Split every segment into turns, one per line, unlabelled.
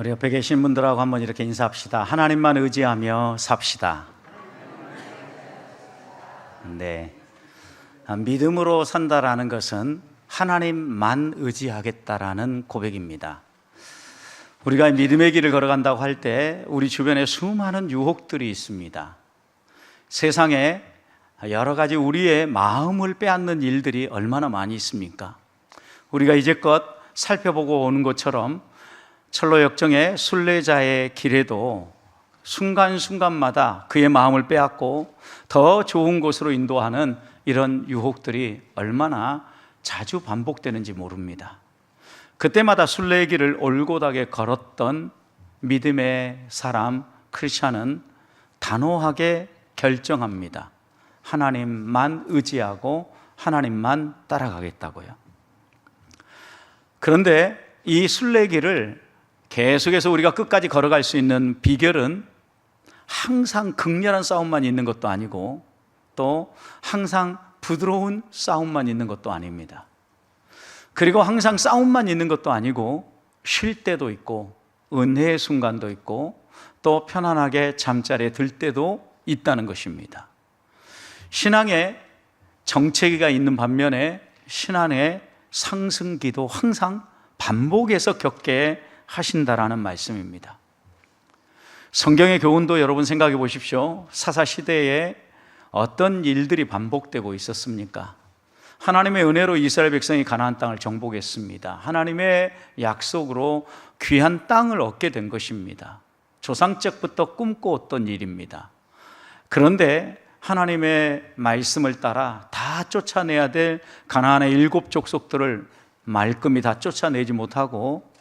우리 옆에 계신 분들하고 한번 이렇게 인사합시다. 하나님만 의지하며 삽시다. 네, 믿음으로 산다라는 것은 하나님만 의지하겠다라는 고백입니다. 우리가 믿음의 길을 걸어간다고 할 때 우리 주변에 수많은 유혹들이 있습니다. 세상에 여러 가지 우리의 마음을 빼앗는 일들이 얼마나 많이 있습니까? 우리가 이제껏 살펴보고 오는 것처럼 철로 역정의 순례자의 길에도 순간순간마다 그의 마음을 빼앗고 더 좋은 곳으로 인도하는 이런 유혹들이 얼마나 자주 반복되는지 모릅니다. 그때마다 순례의 길을 올곧하게 걸었던 믿음의 사람 크리스찬은 단호하게 결정합니다. 하나님만 의지하고 하나님만 따라가겠다고요. 그런데 이 순례의 길을 계속해서 우리가 끝까지 걸어갈 수 있는 비결은 항상 극렬한 싸움만 있는 것도 아니고 또 항상 부드러운 싸움만 있는 것도 아닙니다. 그리고 항상 싸움만 있는 것도 아니고 쉴 때도 있고 은혜의 순간도 있고 또 편안하게 잠자리에 들 때도 있다는 것입니다. 신앙에 정체기가 있는 반면에 신앙의 상승기도 항상 반복해서 겪게 하신다라는 말씀입니다. 성경의 교훈도 여러분 생각해 보십시오. 사사시대에 어떤 일들이 반복되고 있었습니까? 하나님의 은혜로 이스라엘 백성이 가나안 땅을 정복했습니다. 하나님의 약속으로 귀한 땅을 얻게 된 것입니다. 조상적부터 꿈꿔왔던 일입니다. 그런데 하나님의 말씀을 따라 다 쫓아내야 될 가나안의 7 족속들을 말끔히 다 쫓아내지 못하고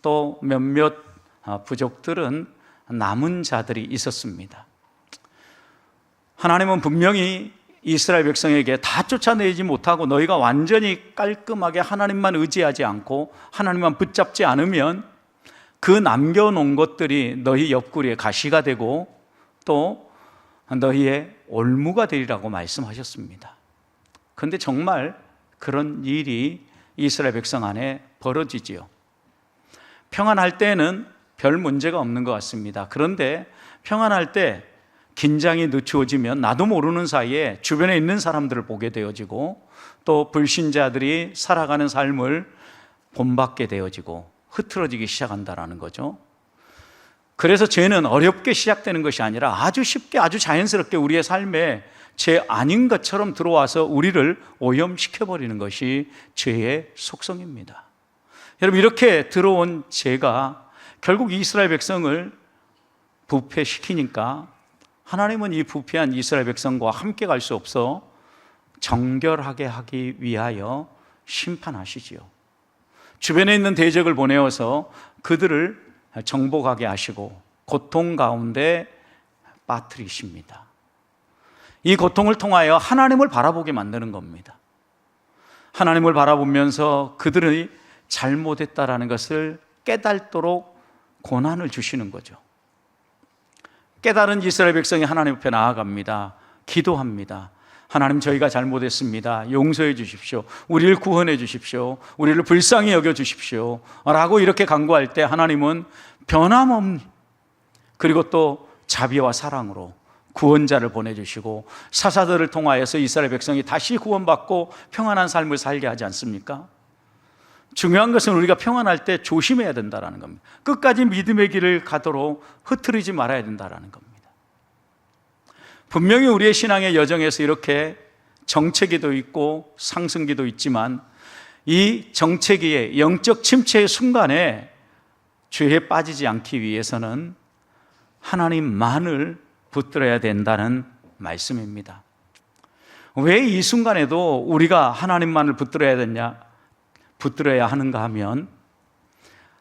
또 몇몇 부족들은 남은 자들이 있었습니다. 하나님은 분명히 이스라엘 백성에게 다 쫓아내지 못하고 너희가 완전히 깔끔하게 하나님만 의지하지 않고 하나님만 붙잡지 않으면 그 남겨놓은 것들이 너희 옆구리에 가시가 되고 또 너희의 올무가 되리라고 말씀하셨습니다. 그런데 정말 그런 일이 이스라엘 백성 안에 벌어지지요. 평안할 때는 별 문제가 없는 것 같습니다. 그런데 평안할 때 긴장이 늦추어지면 나도 모르는 사이에 주변에 있는 사람들을 보게 되어지고 또 불신자들이 살아가는 삶을 본받게 되어지고 흐트러지기 시작한다는 거죠. 그래서 죄는 어렵게 시작되는 것이 아니라 아주 쉽게 아주 자연스럽게 우리의 삶에 죄 아닌 것처럼 들어와서 우리를 오염시켜버리는 것이 죄의 속성입니다. 여러분, 이렇게 들어온 죄가 결국 이스라엘 백성을 부패시키니까 하나님은 이 부패한 이스라엘 백성과 함께 갈 수 없어 정결하게 하기 위하여 심판하시지요. 주변에 있는 대적을 보내어서 그들을 정복하게 하시고 고통 가운데 빠뜨리십니다. 이 고통을 통하여 하나님을 바라보게 만드는 겁니다. 하나님을 바라보면서 그들의 잘못했다라는 것을 깨닫도록 고난을 주시는 거죠. 깨달은 이스라엘 백성이 하나님 앞에 나아갑니다. 기도합니다. 하나님, 저희가 잘못했습니다. 용서해 주십시오. 우리를 구원해 주십시오. 우리를 불쌍히 여겨 주십시오 라고 이렇게 간구할 때 하나님은 변함없는 그리고 또 자비와 사랑으로 구원자를 보내주시고 사사들을 통하여서 이스라엘 백성이 다시 구원받고 평안한 삶을 살게 하지 않습니까? 중요한 것은 우리가 평안할 때 조심해야 된다는 겁니다. 끝까지 믿음의 길을 가도록 흐트리지 말아야 된다는 겁니다. 분명히 우리의 신앙의 여정에서 이렇게 정체기도 있고 상승기도 있지만 이 정체기의 영적 침체의 순간에 죄에 빠지지 않기 위해서는 하나님만을 붙들어야 된다는 말씀입니다. 왜 이 순간에도 우리가 하나님만을 붙들어야 하는가 하면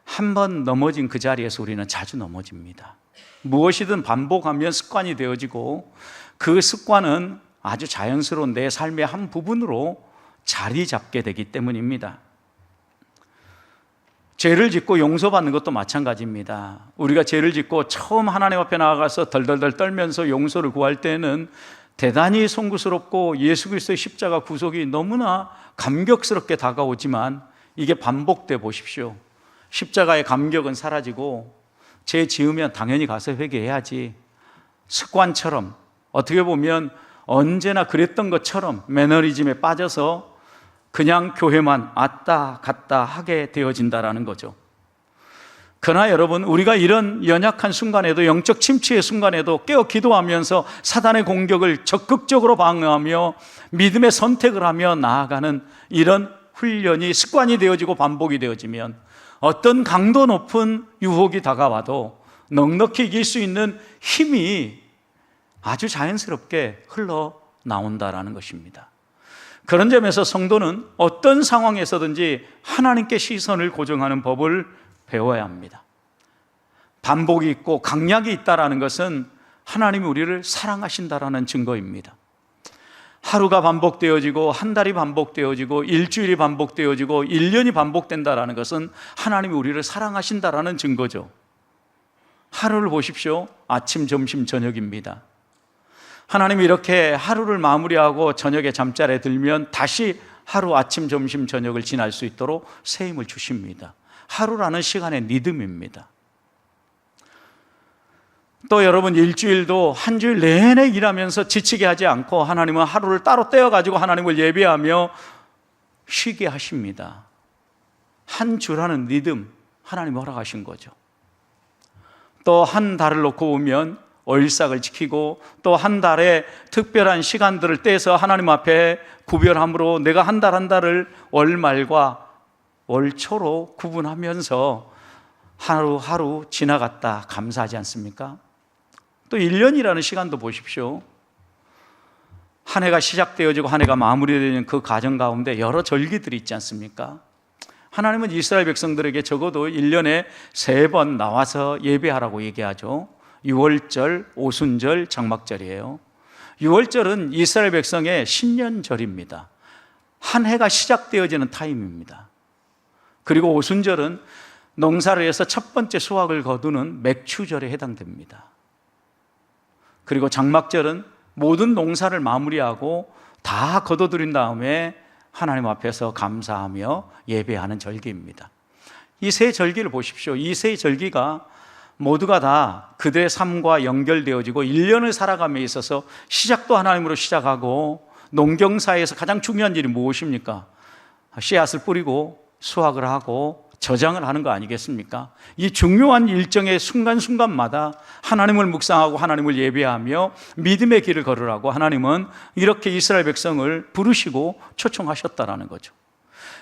한 번 넘어진 그 자리에서 우리는 자주 넘어집니다. 무엇이든 반복하면 습관이 되어지고 그 습관은 아주 자연스러운 내 삶의 한 부분으로 자리 잡게 되기 때문입니다. 죄를 짓고 용서받는 것도 마찬가지입니다. 우리가 죄를 짓고 처음 하나님 앞에 나아가서 덜덜덜 떨면서 용서를 구할 때는 대단히 송구스럽고 예수 그리스도의 십자가 구속이 너무나 감격스럽게 다가오지만 이게 반복돼 보십시오. 십자가의 감격은 사라지고 죄 지으면 당연히 가서 회개해야지. 습관처럼, 어떻게 보면 언제나 그랬던 것처럼 매너리즘에 빠져서 그냥 교회만 왔다 갔다 하게 되어진다라는 거죠. 그러나 여러분, 우리가 이런 연약한 순간에도, 영적 침체의 순간에도 깨어 기도하면서 사단의 공격을 적극적으로 방어하며 믿음의 선택을 하며 나아가는 이런 훈련이 습관이 되어지고 반복이 되어지면 어떤 강도 높은 유혹이 다가와도 넉넉히 이길 수 있는 힘이 아주 자연스럽게 흘러나온다라는 것입니다. 그런 점에서 성도는 어떤 상황에서든지 하나님께 시선을 고정하는 법을 배워야 합니다. 반복이 있고 강약이 있다라는 것은 하나님이 우리를 사랑하신다라는 증거입니다. 하루가 반복되어지고 한 달이 반복되어지고 일주일이 반복되어지고 1년이 반복된다라는 것은 하나님이 우리를 사랑하신다라는 증거죠. 하루를 보십시오. 아침, 점심, 저녁입니다. 하나님이 이렇게 하루를 마무리하고 저녁에 잠자리에 들면 다시 하루 아침, 점심, 저녁을 지날 수 있도록 새 힘을 주십니다. 하루라는 시간의 리듬입니다. 또 여러분, 일주일도 한 주일 내내 일하면서 지치게 하지 않고 하나님은 하루를 따로 떼어가지고 하나님을 예배하며 쉬게 하십니다. 한 주라는 리듬 하나님이 허락하신 거죠. 또 한 달을 놓고 보면 월삭을 지키고 또 한 달에 특별한 시간들을 떼서 하나님 앞에 구별함으로 내가 한 달 한 달을 월말과 월초로 구분하면서 하루하루 지나갔다 감사하지 않습니까? 또 1년이라는 시간도 보십시오. 한 해가 시작되어지고 한 해가 마무리되는 그 과정 가운데 여러 절기들이 있지 않습니까? 하나님은 이스라엘 백성들에게 적어도 1년에 3번 나와서 예배하라고 얘기하죠. 6월절, 오순절, 장막절이에요. 6월절은 이스라엘 백성의 신년절입니다. 한 해가 시작되어지는 타임입니다. 그리고 오순절은 농사를 해서 첫 번째 수확을 거두는 맥추절에 해당됩니다. 그리고 장막절은 모든 농사를 마무리하고 다 거둬들인 다음에 하나님 앞에서 감사하며 예배하는 절기입니다. 이 세 절기를 보십시오. 이 세 절기가 모두가 다 그들의 삶과 연결되어지고 1년을 살아감에 있어서 시작도 하나님으로 시작하고, 농경사에서 가장 중요한 일이 무엇입니까? 씨앗을 뿌리고 수확을 하고 저장을 하는 거 아니겠습니까? 이 중요한 일정의 순간순간마다 하나님을 묵상하고 하나님을 예배하며 믿음의 길을 걸으라고 하나님은 이렇게 이스라엘 백성을 부르시고 초청하셨다라는 거죠.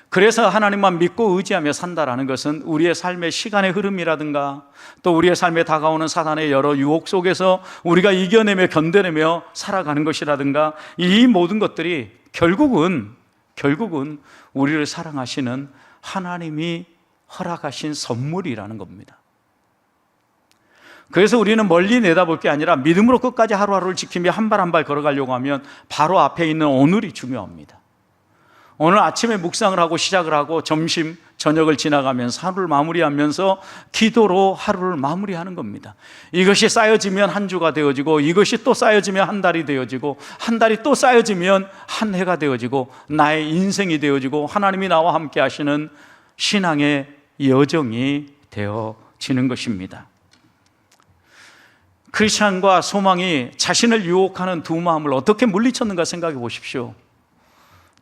그래서 하나님만 믿고 의지하며 산다라는 것은 우리의 삶의 시간의 흐름이라든가 또 우리의 삶에 다가오는 사단의 여러 유혹 속에서 우리가 이겨내며 견뎌내며 살아가는 것이라든가, 이 모든 것들이 결국은 우리를 사랑하시는 하나님이 허락하신 선물이라는 겁니다. 그래서 우리는 멀리 내다볼 게 아니라 믿음으로 끝까지 하루하루를 지키며 한 발 한 발 걸어가려고 하면 바로 앞에 있는 오늘이 중요합니다. 오늘 아침에 묵상을 하고 시작을 하고 점심, 저녁을 지나가면서 하루를 마무리하면서 기도로 하루를 마무리하는 겁니다. 이것이 쌓여지면 한 주가 되어지고, 이것이 또 쌓여지면 한 달이 되어지고, 한 달이 또 쌓여지면 한 해가 되어지고, 나의 인생이 되어지고, 하나님이 나와 함께 하시는 신앙의 여정이 되어지는 것입니다. 크리스찬과 소망이 자신을 유혹하는 두 마음을 어떻게 물리쳤는가 생각해 보십시오.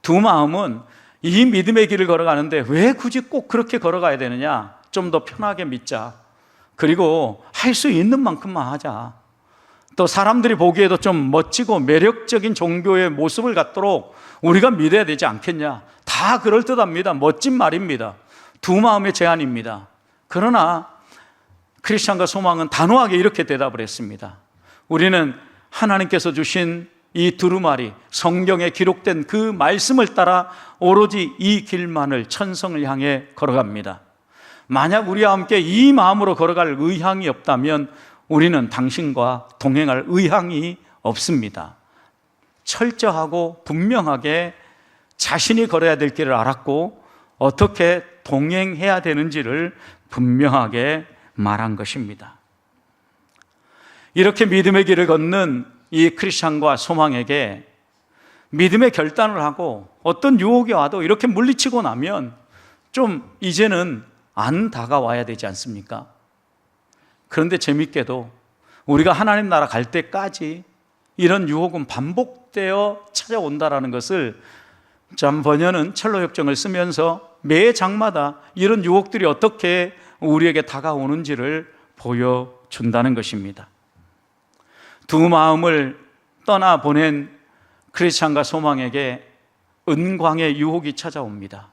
두 마음은 이 믿음의 길을 걸어가는데 왜 굳이 꼭 그렇게 걸어가야 되느냐? 좀 더 편하게 믿자. 그리고 할 수 있는 만큼만 하자. 또 사람들이 보기에도 좀 멋지고 매력적인 종교의 모습을 갖도록 우리가 믿어야 되지 않겠냐? 다 그럴듯합니다. 멋진 말입니다. 두 마음의 제안입니다. 그러나 크리스찬과 소망은 단호하게 이렇게 대답을 했습니다. 우리는 하나님께서 주신 이 두루마리, 성경에 기록된 그 말씀을 따라 오로지 이 길만을, 천성을 향해 걸어갑니다. 만약 우리와 함께 이 마음으로 걸어갈 의향이 없다면 우리는 당신과 동행할 의향이 없습니다. 철저하고 분명하게 자신이 걸어야 될 길을 알았고 어떻게 동행해야 되는지를 분명하게 말한 것입니다. 이렇게 믿음의 길을 걷는 이 크리스찬과 소망에게 믿음의 결단을 하고 어떤 유혹이 와도 이렇게 물리치고 나면 좀 이제는 안 다가와야 되지 않습니까? 그런데 재밌게도 우리가 하나님 나라 갈 때까지 이런 유혹은 반복되어 찾아온다라는 것을 잠 번연은 첼로 협정을 쓰면서 매 장마다 이런 유혹들이 어떻게 우리에게 다가오는지를 보여준다는 것입니다. 두 마음을 떠나보낸 크리스찬과 소망에게 은광의 유혹이 찾아옵니다.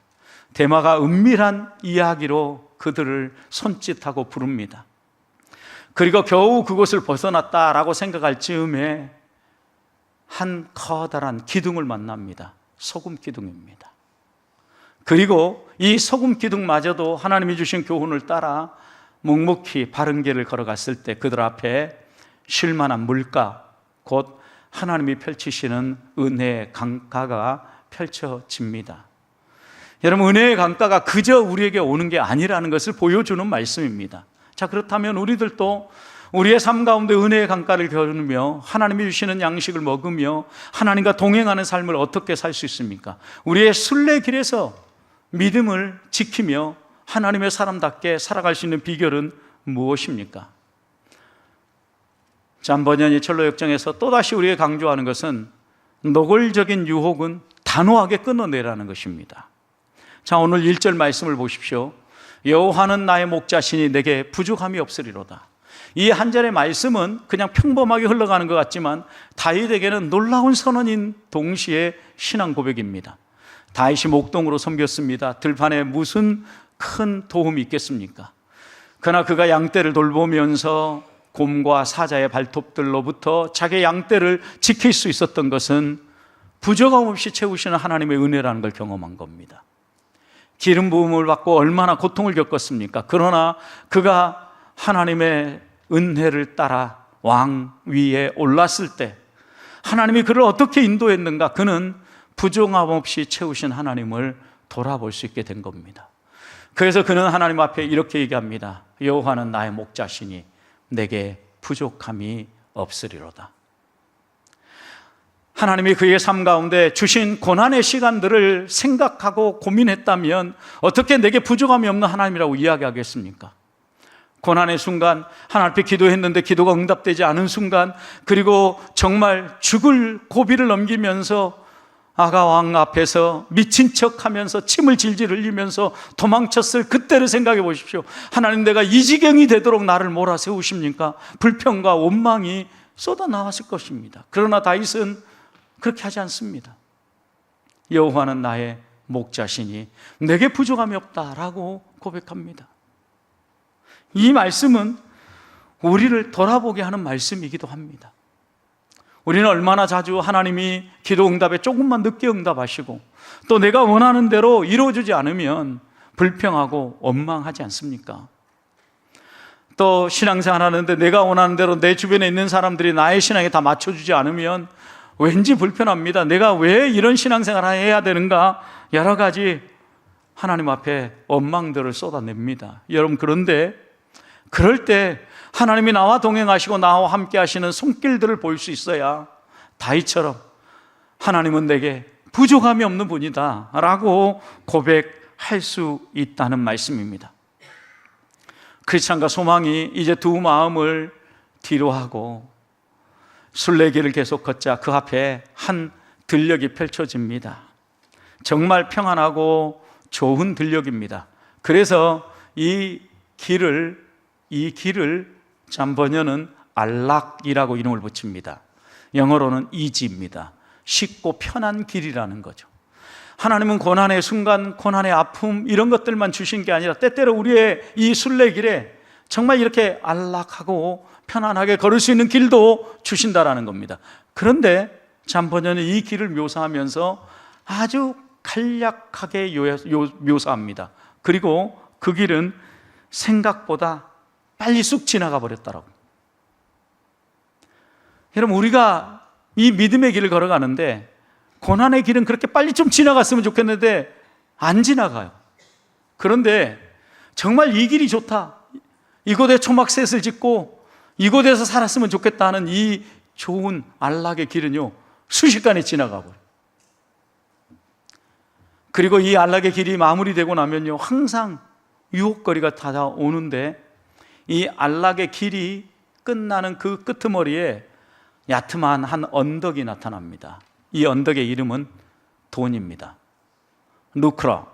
데마가 은밀한 이야기로 그들을 손짓하고 부릅니다. 그리고 겨우 그곳을 벗어났다라고 생각할 즈음에 한 커다란 기둥을 만납니다. 소금 기둥입니다. 그리고 이 소금 기둥마저도 하나님이 주신 교훈을 따라 묵묵히 바른 길을 걸어갔을 때 그들 앞에 쉴만한 물가, 곧 하나님이 펼치시는 은혜의 강가가 펼쳐집니다. 여러분, 은혜의 강가가 그저 우리에게 오는 게 아니라는 것을 보여주는 말씀입니다. 자, 그렇다면 우리들도 우리의 삶 가운데 은혜의 강가를 겨누며 하나님이 주시는 양식을 먹으며 하나님과 동행하는 삶을 어떻게 살 수 있습니까? 우리의 순례길에서 믿음을 지키며 하나님의 사람답게 살아갈 수 있는 비결은 무엇입니까? 잠번연이 첼로 역정에서 또다시 우리에게 강조하는 것은 노골적인 유혹은 단호하게 끊어내라는 것입니다. 자, 오늘 1절 말씀을 보십시오. 여호와는 나의 목자시니 내게 부족함이 없으리로다. 이 한 절의 말씀은 그냥 평범하게 흘러가는 것 같지만 다윗에게는 놀라운 선언인 동시에 신앙 고백입니다. 다윗이 목동으로 섬겼습니다. 들판에 무슨 큰 도움이 있겠습니까? 그러나 그가 양떼를 돌보면서 곰과 사자의 발톱들로부터 자기의 양떼를 지킬 수 있었던 것은 부족함 없이 채우시는 하나님의 은혜라는 걸 경험한 겁니다. 기름 부음을 받고 얼마나 고통을 겪었습니까? 그러나 그가 하나님의 은혜를 따라 왕 위에 올랐을 때 하나님이 그를 어떻게 인도했는가? 그는 부족함 없이 채우신 하나님을 돌아볼 수 있게 된 겁니다. 그래서 그는 하나님 앞에 이렇게 얘기합니다. 여호와는 나의 목자시니 내게 부족함이 없으리로다. 하나님이 그의 삶 가운데 주신 고난의 시간들을 생각하고 고민했다면 어떻게 내게 부족함이 없는 하나님이라고 이야기하겠습니까? 고난의 순간, 하나님 앞에 기도했는데 기도가 응답되지 않은 순간, 그리고 정말 죽을 고비를 넘기면서 아가 왕 앞에서 미친 척하면서 침을 질질 흘리면서 도망쳤을 그때를 생각해 보십시오. 하나님, 내가 이 지경이 되도록 나를 몰아세우십니까? 불평과 원망이 쏟아나왔을 것입니다. 그러나 다윗은 그렇게 하지 않습니다. 여호와는 나의 목자시니 내게 부족함이 없다라고 고백합니다. 이 말씀은 우리를 돌아보게 하는 말씀이기도 합니다. 우리는 얼마나 자주 하나님이 기도 응답에 조금만 늦게 응답하시고 또 내가 원하는 대로 이루어지지 않으면 불평하고 원망하지 않습니까? 또 신앙생활 하는데 내가 원하는 대로 내 주변에 있는 사람들이 나의 신앙에 다 맞춰주지 않으면 왠지 불편합니다. 내가 왜 이런 신앙생활을 해야 되는가? 여러 가지 하나님 앞에 원망들을 쏟아냅니다. 여러분, 그런데 그럴 때 하나님이 나와 동행하시고 나와 함께 하시는 손길들을 볼 수 있어야 다윗처럼 하나님은 내게 부족함이 없는 분이다 라고 고백할 수 있다는 말씀입니다. 크리스찬과 소망이 이제 두 마음을 뒤로하고 순례길을 계속 걷자 그 앞에 한 들녘이 펼쳐집니다. 정말 평안하고 좋은 들녘입니다. 그래서 이 길을 잠번연은 알락이라고 이름을 붙입니다. 영어로는 이지입니다. 쉽고 편한 길이라는 거죠. 하나님은 고난의 순간, 고난의 아픔 이런 것들만 주신 게 아니라 때때로 우리의 이 순례길에 정말 이렇게 안락하고 편안하게 걸을 수 있는 길도 주신다라는 겁니다. 그런데 잠번연은 이 길을 묘사하면서 아주 간략하게 묘사합니다. 그리고 그 길은 생각보다 빨리 쑥 지나가 버렸다라고. 여러분, 우리가 이 믿음의 길을 걸어가는데 고난의 길은 그렇게 빨리 좀 지나갔으면 좋겠는데 안 지나가요. 그런데 정말 이 길이 좋다, 이곳에 초막셋을 짓고 이곳에서 살았으면 좋겠다 하는 이 좋은 안락의 길은요 순식간에 지나가고요. 그리고 이 안락의 길이 마무리되고 나면요 항상 유혹거리가 다가오는데 이 안락의 길이 끝나는 그 끄트머리에 야트만 한 언덕이 나타납니다. 이 언덕의 이름은 돈입니다. 누크라.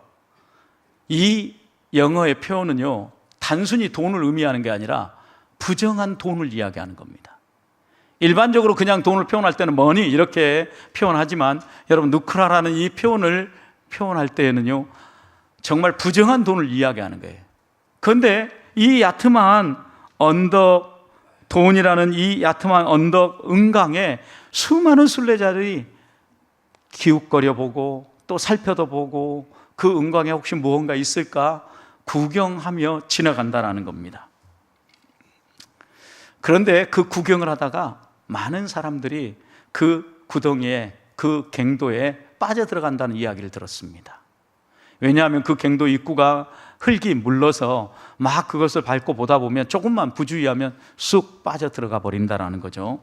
이 영어의 표현은요, 단순히 돈을 의미하는 게 아니라 부정한 돈을 이야기하는 겁니다. 일반적으로 그냥 돈을 표현할 때는 머니 이렇게 표현하지만 여러분, 누크라라는 이 표현을 표현할 때에는요, 정말 부정한 돈을 이야기하는 거예요. 그런데 이 야트만 언덕, 돈이라는 이 야트만 언덕 은강에 수많은 순례자들이 기웃거려 보고 또 살펴도 보고 그 은강에 혹시 무언가 있을까 구경하며 지나간다라는 겁니다. 그런데 그 구경을 하다가 많은 사람들이 그 구덩이에, 그 갱도에 빠져들어간다는 이야기를 들었습니다. 왜냐하면 그 갱도 입구가 흙이 물러서 막 그것을 밟고 보다 보면 조금만 부주의하면 쑥 빠져들어가 버린다는 거죠.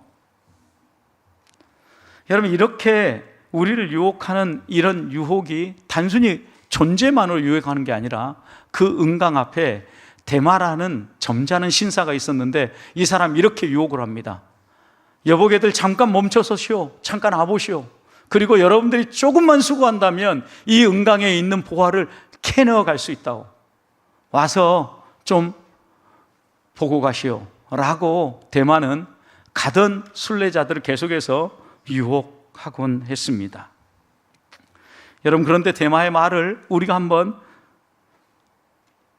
여러분, 이렇게 우리를 유혹하는 이런 유혹이 단순히 존재만으로 유혹하는 게 아니라 그 은강 앞에 데마라는 점잖은 신사가 있었는데 이 사람 이렇게 유혹을 합니다. 여보게들 잠깐 멈춰서 쉬어, 잠깐 와보시오. 그리고 여러분들이 조금만 수고한다면 이 은강에 있는 보화를 캐내어 갈 수 있다고, 와서 좀 보고 가시오 라고 데마는 가던 순례자들을 계속해서 유혹하곤 했습니다. 여러분, 그런데 데마의 말을 우리가 한번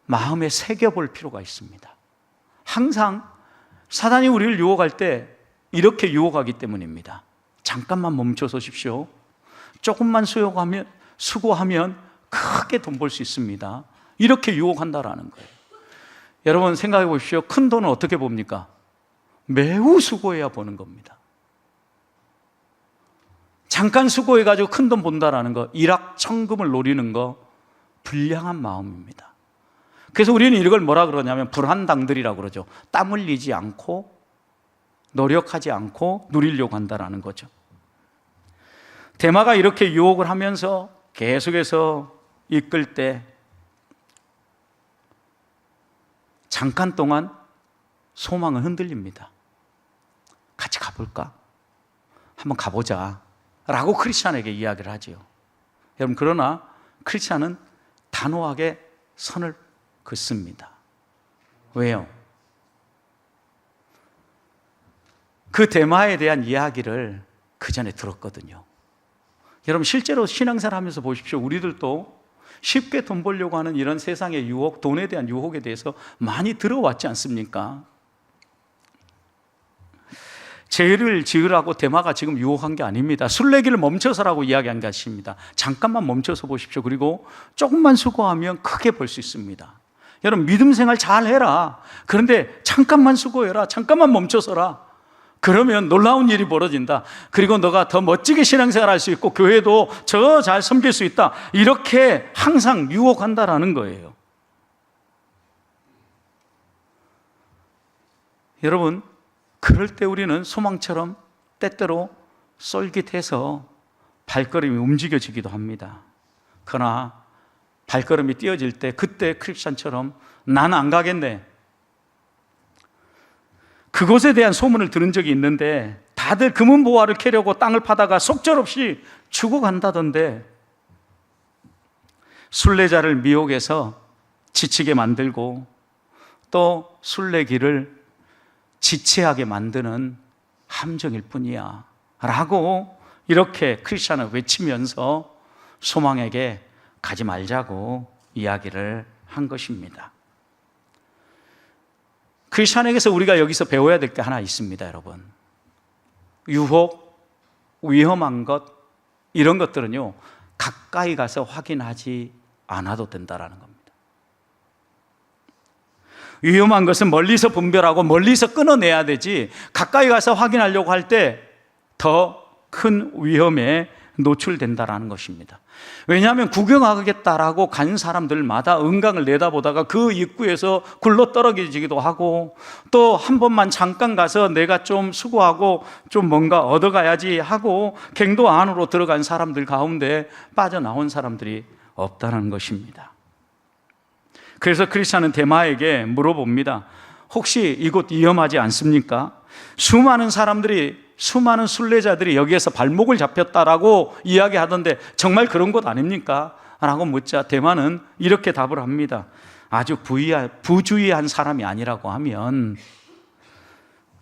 마음에 새겨볼 필요가 있습니다. 항상 사단이 우리를 유혹할 때 이렇게 유혹하기 때문입니다. 잠깐만 멈춰서 십시오. 조금만 수고하면 크게 돈 벌 수 있습니다. 이렇게 유혹한다라는 거예요. 여러분, 생각해 보십시오. 큰 돈은 어떻게 봅니까? 매우 수고해야 보는 겁니다. 잠깐 수고해가지고 큰 돈 본다라는 거, 일확천금을 노리는 거, 불량한 마음입니다. 그래서 우리는 이걸 뭐라 그러냐면 불한당들이라고 그러죠. 땀 흘리지 않고 노력하지 않고 누리려고 한다라는 거죠. 데마가 이렇게 유혹을 하면서 계속해서 이끌 때 잠깐 동안 소망은 흔들립니다. 같이 가볼까? 한번 가보자 라고 크리스찬에게 이야기를 하지요. 여러분, 그러나 크리스찬은 단호하게 선을 긋습니다. 왜요? 그 데마에 대한 이야기를 그 전에 들었거든요. 여러분, 실제로 신앙생활 하면서 보십시오. 우리들도 쉽게 돈 벌려고 하는 이런 세상의 유혹, 돈에 대한 유혹에 대해서 많이 들어왔지 않습니까? 죄를 지으라고 데마가 지금 유혹한 게 아닙니다. 순례길을 멈춰서라고 이야기한 게 아닙니다. 잠깐만 멈춰서 보십시오. 그리고 조금만 수고하면 크게 벌 수 있습니다. 여러분, 믿음 생활 잘 해라. 그런데 잠깐만 수고해라. 잠깐만 멈춰서라. 그러면 놀라운 일이 벌어진다. 그리고 너가 더 멋지게 신앙생활 할 수 있고 교회도 저 잘 섬길 수 있다. 이렇게 항상 유혹한다라는 거예요. 여러분, 그럴 때 우리는 소망처럼 때때로 쏠깃해서 발걸음이 움직여지기도 합니다. 그러나 발걸음이 띄어질 때 그때 크리스찬처럼 나는 안 가겠네, 그것에 대한 소문을 들은 적이 있는데 다들 금은보화를 캐려고 땅을 파다가 속절없이 죽어간다던데, 순례자를 미혹해서 지치게 만들고 또 순례길을 지체하게 만드는 함정일 뿐이야 라고 이렇게 크리스찬을 외치면서 소망에게 가지 말자고 이야기를 한 것입니다. 크리스찬에게서 우리가 여기서 배워야 될 게 하나 있습니다. 여러분, 유혹, 위험한 것, 이런 것들은요 가까이 가서 확인하지 않아도 된다는 겁니다. 위험한 것은 멀리서 분별하고 멀리서 끊어내야 되지, 가까이 가서 확인하려고 할 때 더 큰 위험에 노출된다는 것입니다. 왜냐하면 구경하겠다라고 간 사람들마다 은강을 내다보다가 그 입구에서 굴러 떨어지기도 하고, 또 한 번만 잠깐 가서 내가 좀 수고하고 좀 뭔가 얻어가야지 하고 갱도 안으로 들어간 사람들 가운데 빠져나온 사람들이 없다는 것입니다. 그래서 크리스찬은 데마에게 물어봅니다. 혹시 이곳 위험하지 않습니까? 수많은 사람들이, 수많은 순례자들이 여기에서 발목을 잡혔다라고 이야기하던데 정말 그런 곳 아닙니까? 라고 묻자 대만은 이렇게 답을 합니다. 아주 부주의한 사람이 아니라고 하면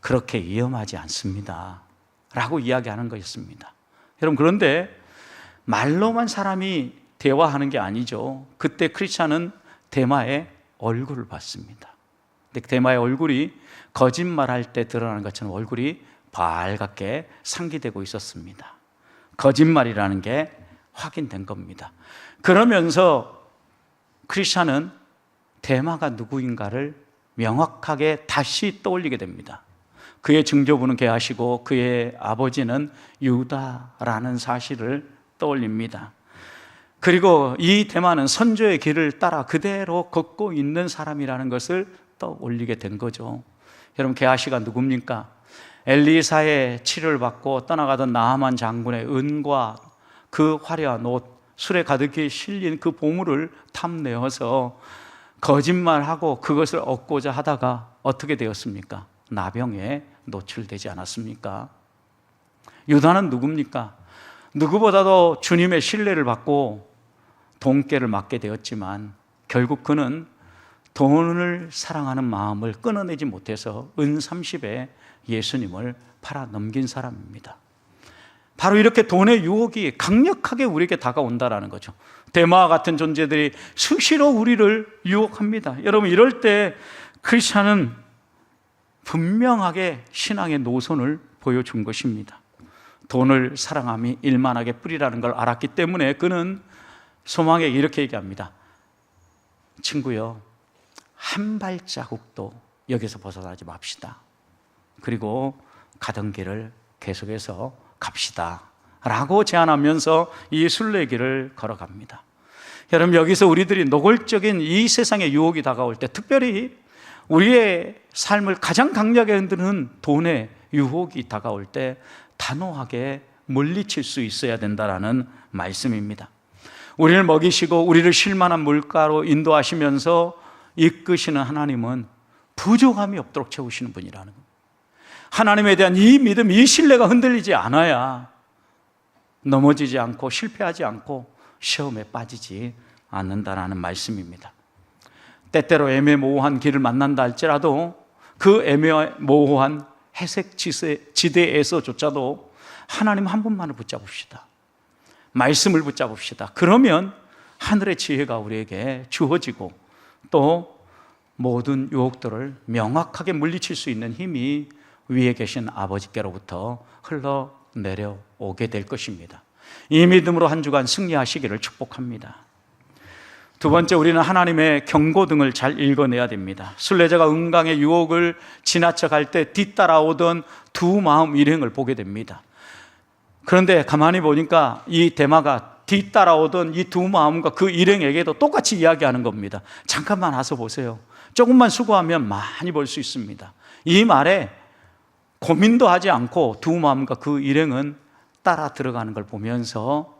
그렇게 위험하지 않습니다 라고 이야기하는 것이었습니다. 여러분, 그런데 말로만 사람이 대화하는 게 아니죠. 그때 크리스찬은 대마의 얼굴을 봤습니다. 근데 대마의 얼굴이 거짓말할 때 드러나는 것처럼 얼굴이 밝게 상기되고 있었습니다. 거짓말이라는 게 확인된 겁니다. 그러면서 크리스찬은 대마가 누구인가를 명확하게 다시 떠올리게 됩니다. 그의 증조부는 게하시고 그의 아버지는 유다라는 사실을 떠올립니다. 그리고 이 대마는 선조의 길을 따라 그대로 걷고 있는 사람이라는 것을 떠올리게 된 거죠. 여러분, 게하시가 누굽니까? 엘리사의 치료를 받고 떠나가던 나하만 장군의 은과 그 화려한 옷, 술에 가득히 실린 그 보물을 탐내어서 거짓말하고 그것을 얻고자 하다가 어떻게 되었습니까? 나병에 노출되지 않았습니까? 유다는 누굽니까? 누구보다도 주님의 신뢰를 받고 돈깨를 맞게 되었지만 결국 그는 돈을 사랑하는 마음을 끊어내지 못해서 은 30에 예수님을 팔아 넘긴 사람입니다. 바로 이렇게 돈의 유혹이 강력하게 우리에게 다가온다는 거죠. 대마와 같은 존재들이 수시로 우리를 유혹합니다. 여러분, 이럴 때 크리스찬은 분명하게 신앙의 노선을 보여준 것입니다. 돈을 사랑함이 일만하게 뿌리라는 걸 알았기 때문에 그는 소망에 이렇게 얘기합니다. 친구요, 한 발자국도 여기서 벗어나지 맙시다. 그리고 가던 길을 계속해서 갑시다 라고 제안하면서 이 순례길을 걸어갑니다. 여러분, 여기서 우리들이 노골적인 이 세상의 유혹이 다가올 때, 특별히 우리의 삶을 가장 강력하게 흔드는 돈의 유혹이 다가올 때 단호하게 물리칠 수 있어야 된다는 말씀입니다. 우리를 먹이시고 우리를 쉴만한 물가로 인도하시면서 이끄시는 하나님은 부족함이 없도록 채우시는 분이라는 겁니다. 하나님에 대한 이 믿음, 이 신뢰가 흔들리지 않아야 넘어지지 않고 실패하지 않고 시험에 빠지지 않는다라는 말씀입니다. 때때로 애매모호한 길을 만난다 할지라도 그 애매모호한 회색 지대에서조차도 하나님 한 분만을 붙잡읍시다. 말씀을 붙잡읍시다. 그러면 하늘의 지혜가 우리에게 주어지고 또 모든 유혹들을 명확하게 물리칠 수 있는 힘이 위에 계신 아버지께로부터 흘러내려오게 될 것입니다. 이 믿음으로 한 주간 승리하시기를 축복합니다. 두 번째, 우리는 하나님의 경고등을 잘 읽어내야 됩니다. 순례자가 은강의 유혹을 지나쳐 갈 때 뒤따라오던 두 마음 일행을 보게 됩니다. 그런데 가만히 보니까 이 대마가 뒤따라오던 이 두 마음과 그 일행에게도 똑같이 이야기하는 겁니다. 잠깐만 와서 보세요. 조금만 수고하면 많이 벌 수 있습니다. 이 말에 고민도 하지 않고 두 마음과 그 일행은 따라 들어가는 걸 보면서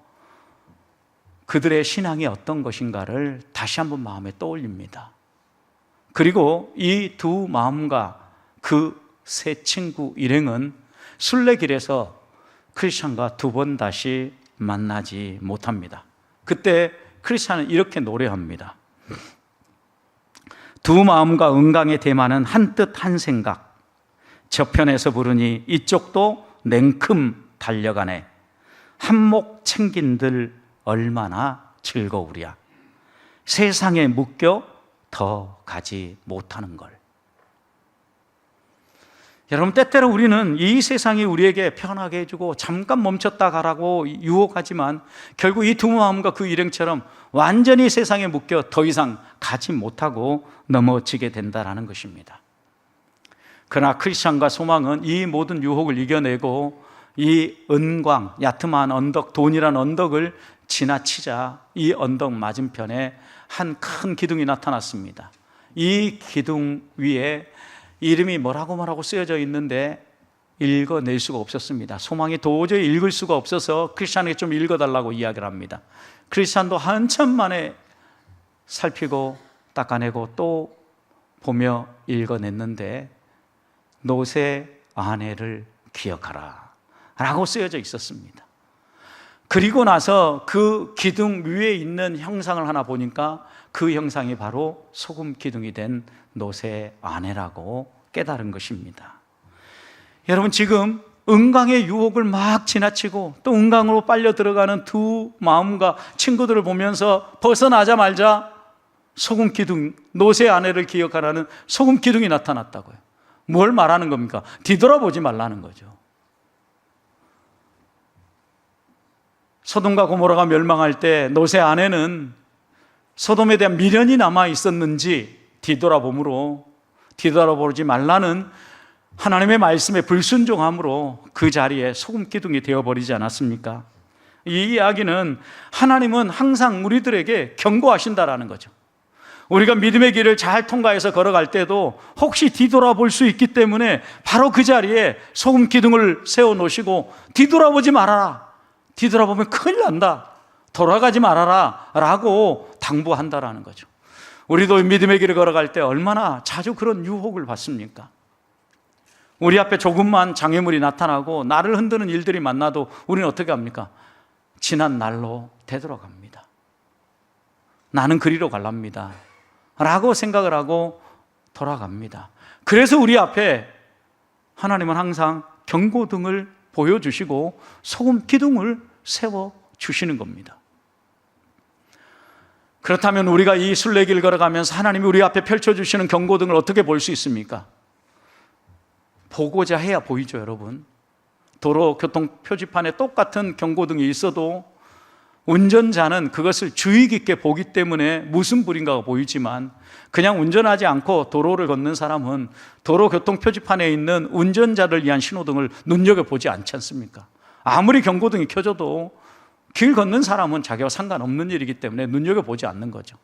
그들의 신앙이 어떤 것인가를 다시 한번 마음에 떠올립니다. 그리고 이 두 마음과 그 세 친구 일행은 순례길에서 크리스찬과 두 번 다시 만나지 못합니다. 그때 크리스찬은 이렇게 노래합니다. 두 마음과 은강의 대마는 한 뜻 한 생각, 저편에서 부르니 이쪽도 냉큼 달려가네. 한몫 챙긴들 얼마나 즐거우랴. 세상에 묶여 더 가지 못하는 걸. 여러분, 때때로 우리는 이 세상이 우리에게 편하게 해주고 잠깐 멈췄다 가라고 유혹하지만 결국 이 두 마음과 그 일행처럼 완전히 세상에 묶여 더 이상 가지 못하고 넘어지게 된다는 것입니다. 그러나 크리스찬과 소망은 이 모든 유혹을 이겨내고 이 은광, 야트마한 언덕, 돈이란 언덕을 지나치자 이 언덕 맞은편에 한 큰 기둥이 나타났습니다. 이 기둥 위에 이름이 뭐라고 쓰여져 있는데 읽어낼 수가 없었습니다. 소망이 도저히 읽을 수가 없어서 크리스찬에게 좀 읽어달라고 이야기를 합니다. 크리스찬도 한참 만에 살피고 닦아내고 또 보며 읽어냈는데 노새 아내를 기억하라 라고 쓰여져 있었습니다. 그리고 나서 그 기둥 위에 있는 형상을 하나 보니까 그 형상이 바로 소금 기둥이 된 노새 아내라고 깨달은 것입니다. 여러분, 지금 은강의 유혹을 막 지나치고 또 은강으로 빨려 들어가는 두 마음과 친구들을 보면서 벗어나자마자 소금 기둥, 노새 아내를 기억하라는 소금 기둥이 나타났다고요. 뭘 말하는 겁니까? 뒤돌아보지 말라는 거죠. 소돔과 고모라가 멸망할 때 노새 아내는 소돔에 대한 미련이 남아 있었는지 뒤돌아보므로, 뒤돌아보지 말라는 하나님의 말씀에 불순종함으로 그 자리에 소금 기둥이 되어버리지 않았습니까? 이 이야기는 하나님은 항상 우리들에게 경고하신다라는 거죠. 우리가 믿음의 길을 잘 통과해서 걸어갈 때도 혹시 뒤돌아볼 수 있기 때문에 바로 그 자리에 소금 기둥을 세워놓으시고 뒤돌아보지 말아라, 뒤돌아보면 큰일 난다, 돌아가지 말아라 라고 당부한다라는 거죠. 우리도 믿음의 길을 걸어갈 때 얼마나 자주 그런 유혹을 받습니까? 우리 앞에 조금만 장애물이 나타나고 나를 흔드는 일들이 만나도 우리는 어떻게 합니까? 지난 날로 되돌아갑니다. 나는 그리로 갈랍니다 라고 생각을 하고 돌아갑니다. 그래서 우리 앞에 하나님은 항상 경고등을 보여주시고 소금 기둥을 세워주시는 겁니다. 그렇다면 우리가 이 순례길 걸어가면서 하나님이 우리 앞에 펼쳐주시는 경고등을 어떻게 볼 수 있습니까? 보고자 해야 보이죠, 여러분. 도로 교통 표지판에 똑같은 경고등이 있어도 운전자는 그것을 주의 깊게 보기 때문에 무슨 불인가가 보이지만 그냥 운전하지 않고 도로를 걷는 사람은 도로 교통 표지판에 있는 운전자를 위한 신호등을 눈여겨보지 않지 않습니까? 아무리 경고등이 켜져도 길 걷는 사람은 자기와 상관없는 일이기 때문에 눈여겨보지 않는 거죠.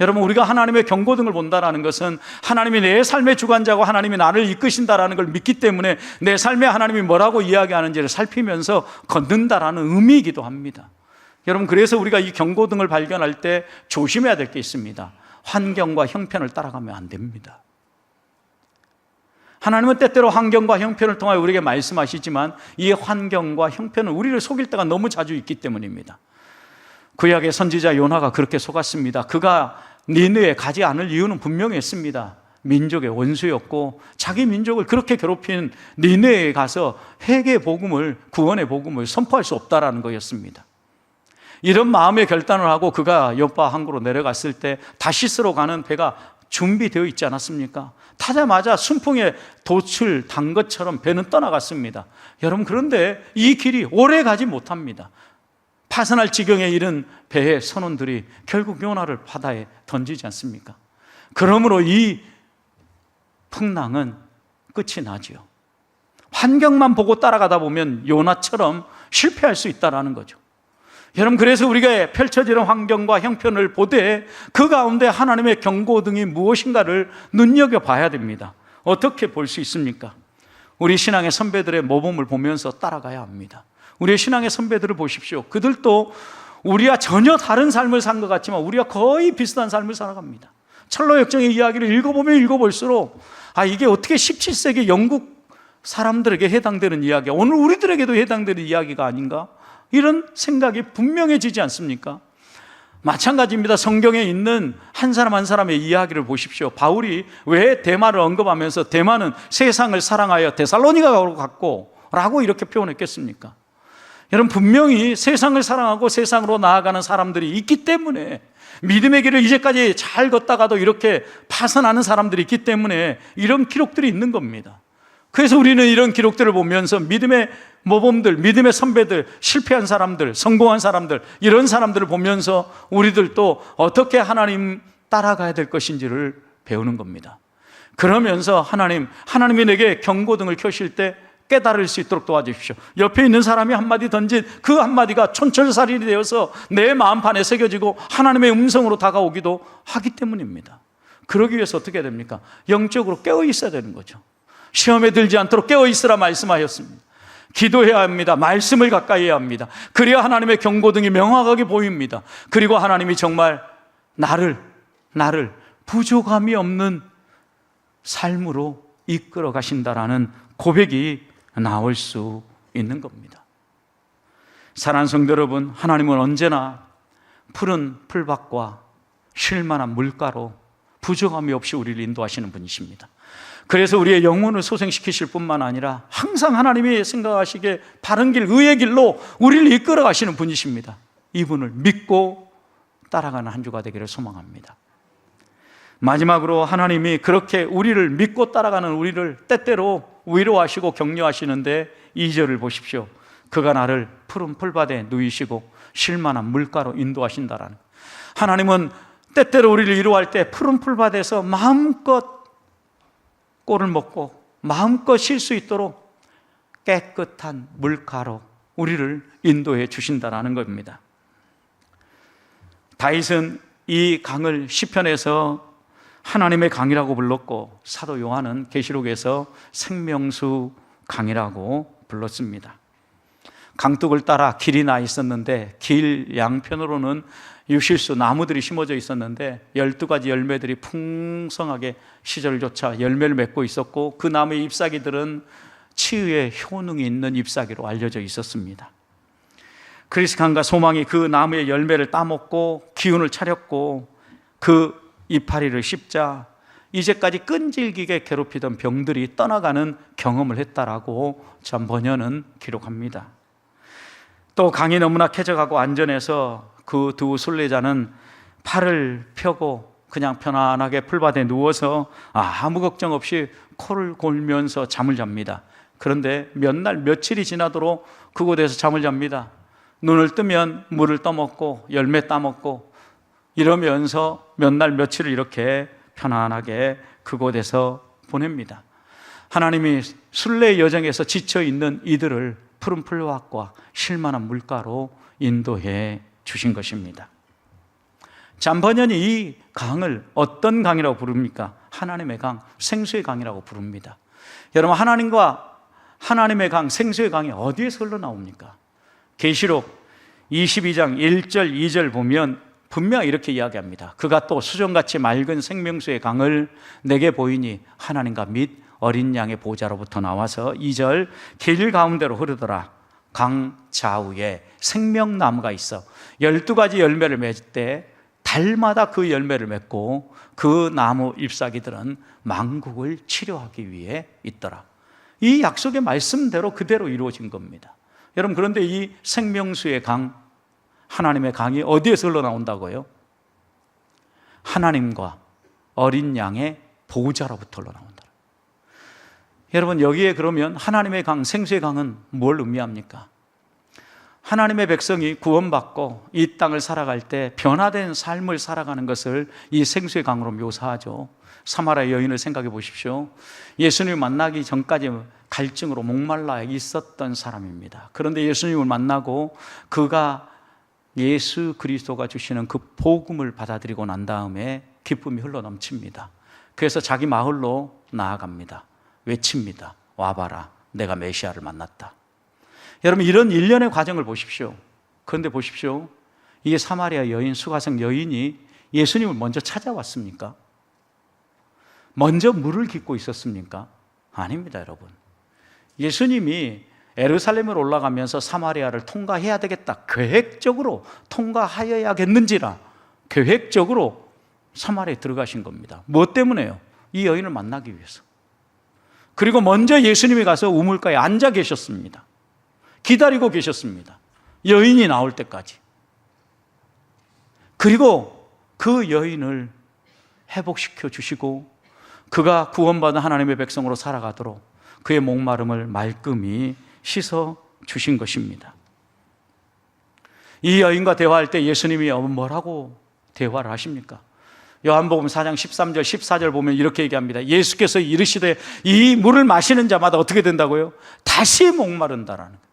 여러분, 우리가 하나님의 경고등을 본다는 것은 하나님이 내 삶의 주관자고 하나님이 나를 이끄신다라는 걸 믿기 때문에 내 삶에 하나님이 뭐라고 이야기하는지를 살피면서 걷는다라는 의미이기도 합니다. 여러분, 그래서 우리가 이 경고등을 발견할 때 조심해야 될 게 있습니다. 환경과 형편을 따라가면 안 됩니다. 하나님은 때때로 환경과 형편을 통하여 우리에게 말씀하시지만 이 환경과 형편은 우리를 속일 때가 너무 자주 있기 때문입니다. 구약의 선지자 요나가 그렇게 속았습니다. 그가 니느웨에 가지 않을 이유는 분명했습니다. 민족의 원수였고 자기 민족을 그렇게 괴롭힌 니느웨에 가서 회개의 복음을, 구원의 복음을 선포할 수 없다라는 거였습니다. 이런 마음의 결단을 하고 그가 요파 항구로 내려갔을 때 다시스로 가는 배가 준비되어 있지 않았습니까? 타자마자 순풍에 돛을 단 것처럼 배는 떠나갔습니다. 여러분, 그런데 이 길이 오래 가지 못합니다. 파산할 지경에 이른 배의 선원들이 결국 요나를 바다에 던지지 않습니까? 그러므로 이 풍랑은 끝이 나지요. 환경만 보고 따라가다 보면 요나처럼 실패할 수 있다는 거죠. 여러분, 그래서 우리가 펼쳐지는 환경과 형편을 보되 그 가운데 하나님의 경고등이 무엇인가를 눈여겨봐야 됩니다. 어떻게 볼 수 있습니까? 우리 신앙의 선배들의 모범을 보면서 따라가야 합니다. 우리의 신앙의 선배들을 보십시오. 그들도 우리와 전혀 다른 삶을 산 것 같지만 우리와 거의 비슷한 삶을 살아갑니다. 찰로 역정의 이야기를 읽어보면 읽어볼수록 이게 어떻게 17세기 영국 사람들에게 해당되는 이야기야, 오늘 우리들에게도 해당되는 이야기가 아닌가? 이런 생각이 분명해지지 않습니까? 마찬가지입니다. 성경에 있는 한 사람 한 사람의 이야기를 보십시오. 바울이 왜 대마를 언급하면서 대마는 세상을 사랑하여 데살로니가로 갔고 라고 이렇게 표현했겠습니까? 여러분, 분명히 세상을 사랑하고 세상으로 나아가는 사람들이 있기 때문에, 믿음의 길을 이제까지 잘 걷다가도 이렇게 파산하는 사람들이 있기 때문에 이런 기록들이 있는 겁니다. 그래서 우리는 이런 기록들을 보면서 믿음의 모범들, 믿음의 선배들, 실패한 사람들, 성공한 사람들, 이런 사람들을 보면서 우리들도 어떻게 하나님 따라가야 될 것인지를 배우는 겁니다. 그러면서 하나님이 내게 경고등을 켜실 때 깨달을 수 있도록 도와주십시오. 옆에 있는 사람이 한마디 던진 그 한마디가 촌철살인이 되어서 내 마음판에 새겨지고 하나님의 음성으로 다가오기도 하기 때문입니다. 그러기 위해서 어떻게 해야 됩니까? 영적으로 깨어 있어야 되는 거죠. 시험에 들지 않도록 깨어 있으라 말씀하셨습니다. 기도해야 합니다. 말씀을 가까이 해야 합니다. 그래야 하나님의 경고등이 명확하게 보입니다. 그리고 하나님이 정말 나를 부족함이 없는 삶으로 이끌어 가신다라는 고백이 나올 수 있는 겁니다. 사랑하는 성도 여러분, 하나님은 언제나 푸른 풀밭과 쉴만한 물가로 부족함이 없이 우리를 인도하시는 분이십니다. 그래서 우리의 영혼을 소생시키실 뿐만 아니라 항상 하나님이 생각하시기에 바른 길, 의의 길로 우리를 이끌어 가시는 분이십니다. 이분을 믿고 따라가는 한 주가 되기를 소망합니다. 마지막으로 하나님이 그렇게 우리를 믿고 따라가는 우리를 때때로 위로하시고 격려하시는데 2절을 보십시오. 그가 나를 푸른 풀밭에 누이시고 쉴만한 물가로 인도하신다라는, 하나님은 때때로 우리를 위로할 때 푸른 풀밭에서 마음껏 꼴을 먹고 마음껏 쉴 수 있도록 깨끗한 물가로 우리를 인도해 주신다라는 겁니다. 다윗은 이 강을 시편에서 하나님의 강이라고 불렀고, 사도 요한은 계시록에서 생명수 강이라고 불렀습니다. 강둑을 따라 길이 나 있었는데 길 양편으로는 유실수 나무들이 심어져 있었는데 12가지 열매들이 풍성하게 시절조차 열매를 맺고 있었고, 그 나무의 잎사귀들은 치유의 효능이 있는 잎사귀로 알려져 있었습니다. 그리스도가 소망이 그 나무의 열매를 따먹고 기운을 차렸고 그 이파리를 씹자 이제까지 끈질기게 괴롭히던 병들이 떠나가는 경험을 했다라고 전 번연은 기록합니다. 또 강이 너무나 쾌적하고 안전해서 그 두 순례자는 팔을 펴고 그냥 편안하게 풀밭에 누워서 아무 걱정 없이 코를 골면서 잠을 잡니다. 그런데 몇 날 며칠이 지나도록 그곳에서 잠을 잡니다. 눈을 뜨면 물을 떠먹고 열매 따먹고 이러면서 몇 날 며칠을 이렇게 편안하게 그곳에서 보냅니다. 하나님이 순례의 여정에서 지쳐있는 이들을 푸른 풀밭과 쉴만한 물가로 인도해 주신 것입니다. 잠번연이 이 강을 어떤 강이라고 부릅니까? 하나님의 강, 생수의 강이라고 부릅니다. 여러분, 하나님과 하나님의 강, 생수의 강이 어디에서 흘러나옵니까? 계시록 22장 1절 2절 보면 분명히 이렇게 이야기합니다. 그가 또 수정같이 맑은 생명수의 강을 내게 보이니 하나님과 및 어린 양의 보좌로부터 나와서 2절 길 가운데로 흐르더라. 강 좌우에 생명나무가 있어 12가지 열매를 맺을 때 달마다 그 열매를 맺고 그 나무 잎사귀들은 만국을 치료하기 위해 있더라. 이 약속의 말씀대로 그대로 이루어진 겁니다. 여러분, 그런데 이 생명수의 강, 하나님의 강이 어디에서 흘러나온다고요? 하나님과 어린 양의 보좌로부터 흘러나온다. 여러분, 여기에 그러면 하나님의 강, 생수의 강은 뭘 의미합니까? 하나님의 백성이 구원받고 이 땅을 살아갈 때 변화된 삶을 살아가는 것을 이 생수의 강으로 묘사하죠. 사마리아 여인을 생각해 보십시오. 예수님을 만나기 전까지 갈증으로 목말라 있었던 사람입니다. 그런데 예수님을 만나고 그가 예수 그리스도가 주시는 그 복음을 받아들이고 난 다음에 기쁨이 흘러넘칩니다. 그래서 자기 마을로 나아갑니다. 외칩니다. 와봐라, 내가 메시아를 만났다. 여러분, 이런 일련의 과정을 보십시오. 그런데 보십시오, 이게 사마리아 여인, 수가성 여인이 예수님을 먼저 찾아왔습니까? 먼저 물을 깃고 있었습니까? 아닙니다, 여러분. 예수님이 예루살렘으로 올라가면서 사마리아를 통과해야 되겠다, 계획적으로 통과하여야겠는지라 계획적으로 사마리아에 들어가신 겁니다. 무엇 때문에요? 이 여인을 만나기 위해서. 그리고 먼저 예수님이 가서 우물가에 앉아 계셨습니다. 기다리고 계셨습니다. 여인이 나올 때까지. 그리고 그 여인을 회복시켜 주시고 그가 구원받은 하나님의 백성으로 살아가도록 그의 목마름을 말끔히 씻어 주신 것입니다. 이 여인과 대화할 때 예수님이 뭐라고 대화를 하십니까? 요한복음 4장 13절 14절 보면 이렇게 얘기합니다. 예수께서 이르시되 이 물을 마시는 자마다 어떻게 된다고요? 다시 목마른다라는 거예요.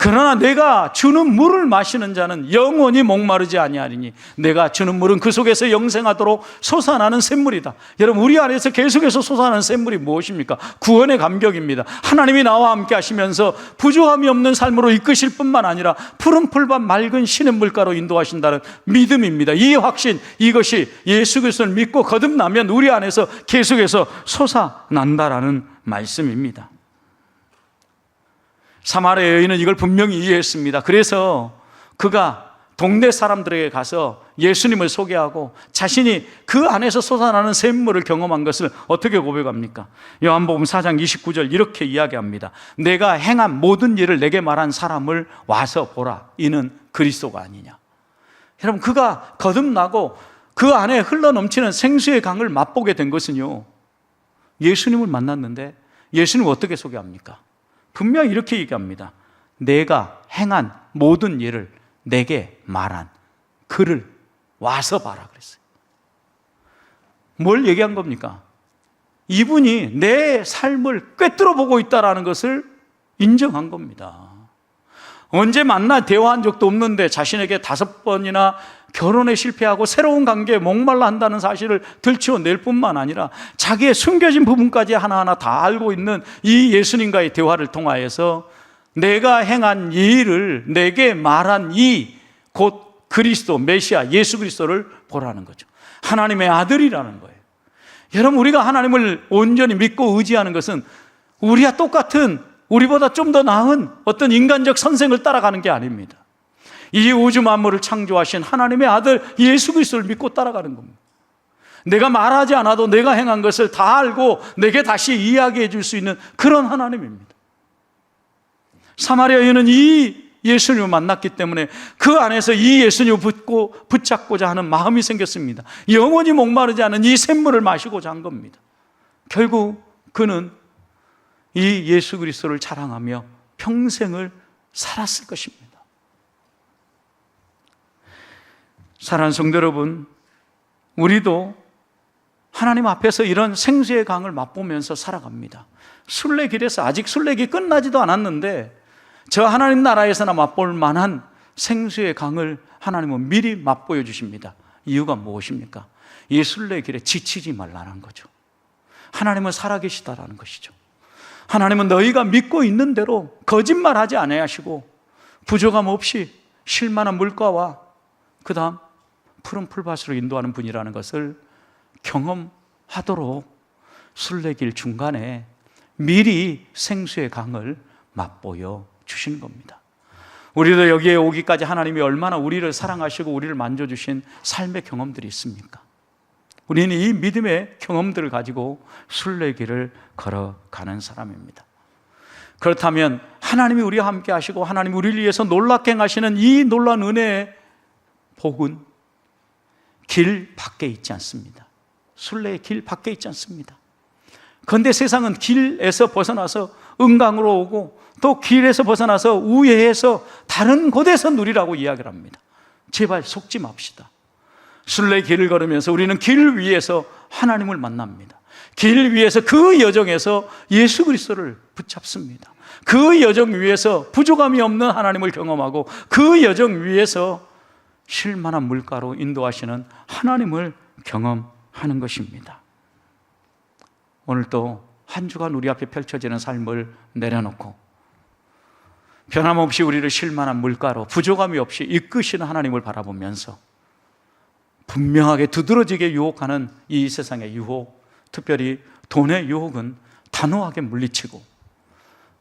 그러나 내가 주는 물을 마시는 자는 영원히 목마르지 아니하리니 내가 주는 물은 그 속에서 영생하도록 솟아나는 샘물이다. 여러분, 우리 안에서 계속해서 솟아나는 샘물이 무엇입니까? 구원의 감격입니다. 하나님이 나와 함께 하시면서 부족함이 없는 삶으로 이끄실 뿐만 아니라 푸른 풀밭 맑은 시냇물가로 인도하신다는 믿음입니다. 이 확신, 이것이 예수 그리스도를 믿고 거듭나면 우리 안에서 계속해서 솟아난다라는 말씀입니다. 사마리아 여인은 이걸 분명히 이해했습니다. 그래서 그가 동네 사람들에게 가서 예수님을 소개하고 자신이 그 안에서 솟아나는 샘물을 경험한 것을 어떻게 고백합니까? 요한복음 4장 29절 이렇게 이야기합니다. 내가 행한 모든 일을 내게 말한 사람을 와서 보라. 이는 그리스도가 아니냐. 여러분, 그가 거듭나고 그 안에 흘러넘치는 생수의 강을 맛보게 된 것은요, 예수님을 만났는데 예수님을 어떻게 소개합니까? 분명히 이렇게 얘기합니다. 내가 행한 모든 일을 내게 말한 그를 와서 봐라 그랬어요. 뭘 얘기한 겁니까? 이분이 내 삶을 꿰뚫어 보고 있다는 것을 인정한 겁니다. 언제 만나 대화한 적도 없는데 자신에게 5번이나 결혼에 실패하고 새로운 관계에 목말라 한다는 사실을 들추어낼 뿐만 아니라 자기의 숨겨진 부분까지 하나하나 다 알고 있는 이 예수님과의 대화를 통하여서 내가 행한 이 일을 내게 말한 이 곧 그리스도, 메시아, 예수 그리스도를 보라는 거죠. 하나님의 아들이라는 거예요. 여러분, 우리가 하나님을 온전히 믿고 의지하는 것은 우리와 똑같은, 우리보다 좀 더 나은 어떤 인간적 선생을 따라가는 게 아닙니다. 이 우주 만물을 창조하신 하나님의 아들 예수 그리스도를 믿고 따라가는 겁니다. 내가 말하지 않아도 내가 행한 것을 다 알고 내게 다시 이야기해 줄 수 있는 그런 하나님입니다. 사마리아 여인은 이 예수님을 만났기 때문에 그 안에서 이 예수님을 붙잡고자 하는 마음이 생겼습니다. 영원히 목마르지 않은 이 샘물을 마시고자 한 겁니다. 결국 그는 이 예수 그리스도를 자랑하며 평생을 살았을 것입니다. 사랑하는 성도 여러분, 우리도 하나님 앞에서 이런 생수의 강을 맛보면서 살아갑니다. 순례길에서 아직 순례길이 끝나지도 않았는데 저 하나님 나라에서나 맛볼 만한 생수의 강을 하나님은 미리 맛보여 주십니다. 이유가 무엇입니까? 이 순례길에 지치지 말라는 거죠. 하나님은 살아계시다라는 것이죠. 하나님은 너희가 믿고 있는 대로 거짓말하지 아니하시고 부족함 없이 쉴만한 물가와 그 다음 푸른 풀밭으로 인도하는 분이라는 것을 경험하도록 순례길 중간에 미리 생수의 강을 맛보여 주시는 겁니다. 우리도 여기에 오기까지 하나님이 얼마나 우리를 사랑하시고 우리를 만져주신 삶의 경험들이 있습니까? 우리는 이 믿음의 경험들을 가지고 순례길을 걸어가는 사람입니다. 그렇다면 하나님이 우리와 함께 하시고 하나님이 우리를 위해서 놀랍게 행하시는 이 놀라운 은혜의 복은 길 밖에 있지 않습니다. 순례의 길 밖에 있지 않습니다. 그런데 세상은 길에서 벗어나서 은강으로 오고 또 길에서 벗어나서 우회해서 다른 곳에서 누리라고 이야기를 합니다. 제발 속지 맙시다. 순례길을 걸으면서 우리는 길 위에서 하나님을 만납니다. 길 위에서 그 여정에서 예수 그리스도를 붙잡습니다. 그 여정 위에서 부족함이 없는 하나님을 경험하고 그 여정 위에서 쉴만한 물가로 인도하시는 하나님을 경험하는 것입니다. 오늘도 한 주간 우리 앞에 펼쳐지는 삶을 내려놓고 변함없이 우리를 쉴만한 물가로 부족함이 없이 이끄시는 하나님을 바라보면서 분명하게 두드러지게 유혹하는 이 세상의 유혹, 특별히 돈의 유혹은 단호하게 물리치고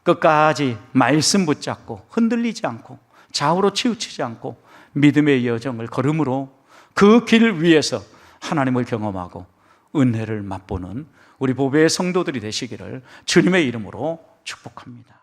끝까지 말씀 붙잡고 흔들리지 않고 좌우로 치우치지 않고 믿음의 여정을 걸음으로 그 길 위에서 하나님을 경험하고 은혜를 맛보는 우리 보배의 성도들이 되시기를 주님의 이름으로 축복합니다.